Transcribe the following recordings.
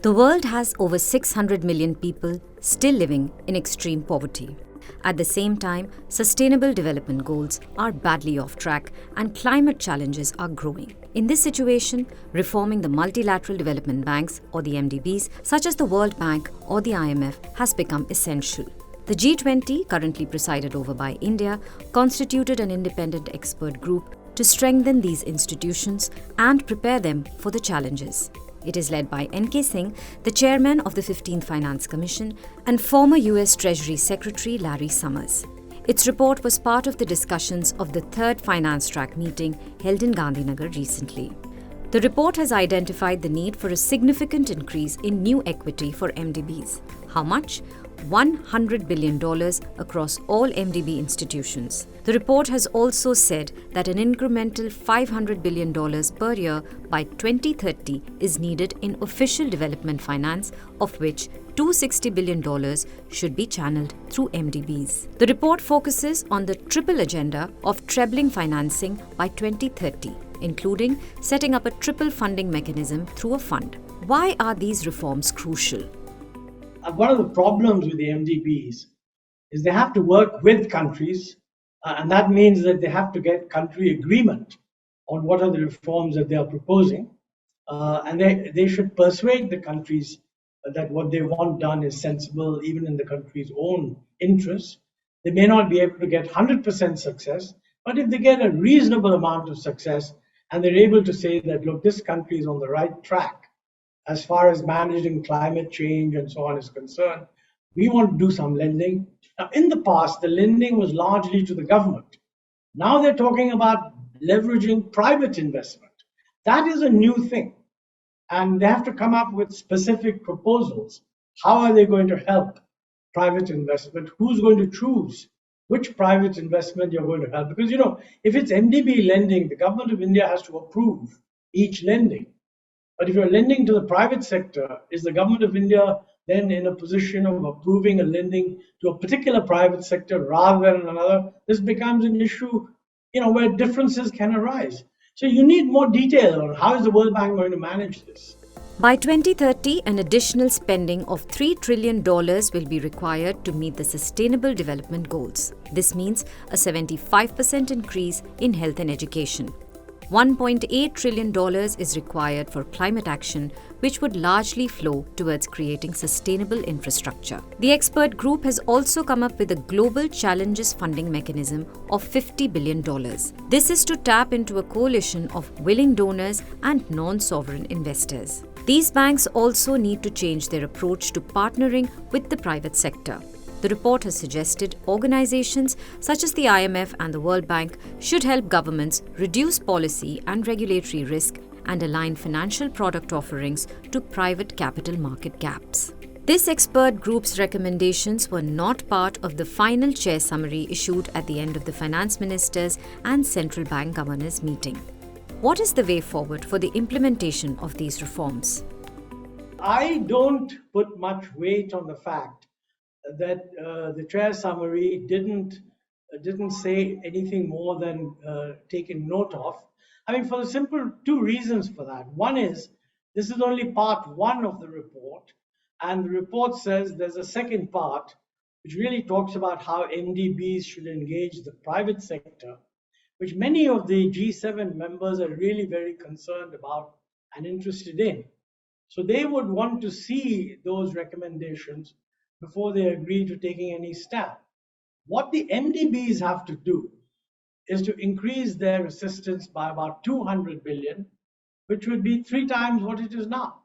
The world has over 600 million people still living in extreme poverty. At the same time, sustainable development goals are badly off track and climate challenges are growing. In this situation, reforming the multilateral development banks or the MDBs, such as the World Bank or the IMF, has become essential. The G20, currently presided over by India, constituted an independent expert group to strengthen these institutions and prepare them for the challenges. It is led by N.K. Singh, the chairman of the 15th Finance Commission, and former US Treasury Secretary Larry Summers. Its report was part of the discussions of the third Finance Track meeting held in Gandhinagar recently. The report has identified the need for a significant increase in new equity for MDBs. How much? $100 billion across all MDB institutions. The report has also said that an incremental $500 billion per year by 2030 is needed in official development finance, of which $260 billion should be channeled through MDBs. The report focuses on the triple agenda of trebling financing by 2030, including setting up a triple funding mechanism through a fund. Why are these reforms crucial? One of the problems with the MDBs is they have to work with countries, and that means that they have to get country agreement on what are the reforms that they are proposing, and they should persuade the countries that what they want done is sensible, even in the country's own interests. They may not be able to get 100% success, but if they get a reasonable amount of success and they're able to say that, look, this country is on the right track as far as managing climate change and so on is concerned, we want to do some lending. Now, in the past, the lending was largely to the government. Now they're talking about leveraging private investment. That is a new thing. And they have to come up with specific proposals. How are they going to help private investment? Who's going to choose which private investment you're going to help? Because, if it's MDB lending, the government of India has to approve each lending. But if you're lending to the private sector, is the government of India then in a position of approving a lending to a particular private sector rather than another? This becomes an issue, where differences can arise. So you need more detail on how is the World Bank going to manage this. By 2030, an additional spending of $3 trillion will be required to meet the Sustainable Development Goals. This means a 75% increase in health and education. $1.8 trillion is required for climate action, which would largely flow towards creating sustainable infrastructure. The expert group has also come up with a global challenges funding mechanism of $50 billion. This is to tap into a coalition of willing donors and non-sovereign investors. These banks also need to change their approach to partnering with the private sector. The report has suggested organizations such as the IMF and the World Bank should help governments reduce policy and regulatory risk and align financial product offerings to private capital market gaps. This expert group's recommendations were not part of the final chair summary issued at the end of the finance ministers and central bank governors meeting. What is the way forward for the implementation of these reforms? I don't put much weight on the fact that the chair summary didn't say anything more than taken note of. I mean, for the simple two reasons for that. One is this is only part one of the report, and the report says there's a second part which really talks about how MDBs should engage the private sector, which many of the G7 members are really very concerned about and interested in. So they would want to see those recommendations before they agree to taking any step. What the MDBs have to do is to increase their assistance by about 200 billion, which would be 3 times what it is now.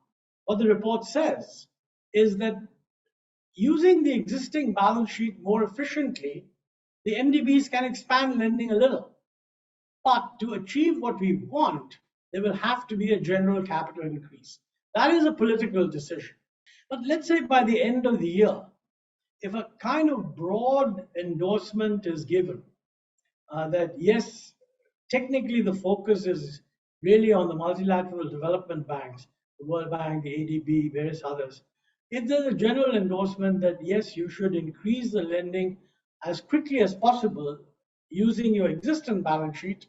What the report says is that using the existing balance sheet more efficiently, the MDBs can expand lending a little. But to achieve what we want, there will have to be a general capital increase. That is a political decision. But let's say by the end of the year, if a kind of broad endorsement is given that yes, technically the focus is really on the multilateral development banks, the World Bank, the ADB, various others, if there's a general endorsement that yes, you should increase the lending as quickly as possible using your existing balance sheet,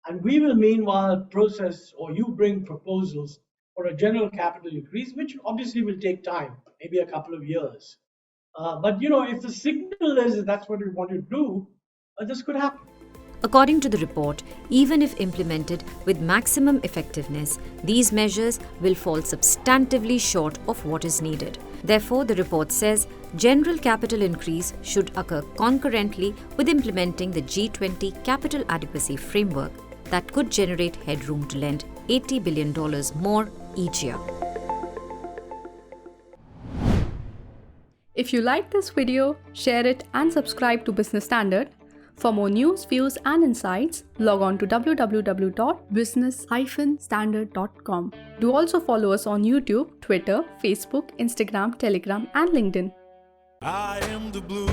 and we will meanwhile process or you bring proposals for a general capital increase, which obviously will take time, maybe a couple of years. But if the signal is that that's what we want to do, this could happen. According to the report, even if implemented with maximum effectiveness, these measures will fall substantively short of what is needed. Therefore, the report says general capital increase should occur concurrently with implementing the G20 capital adequacy framework that could generate headroom to lend $80 billion more each year. If you like this video, share it and subscribe to Business Standard. For more news, views and insights, log on to www.business-standard.com. Do also follow us on YouTube, Twitter, Facebook, Instagram, Telegram and LinkedIn. I am the blue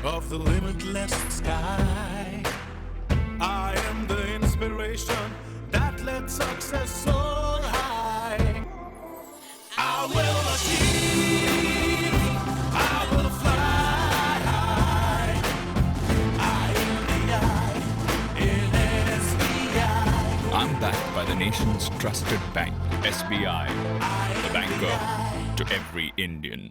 of the limitless sky. I am the inspiration that lets success soar high. I will achieve, I will fly high. I am the I in SBI. I'm backed by the nation's trusted bank, SBI, the banker to every Indian.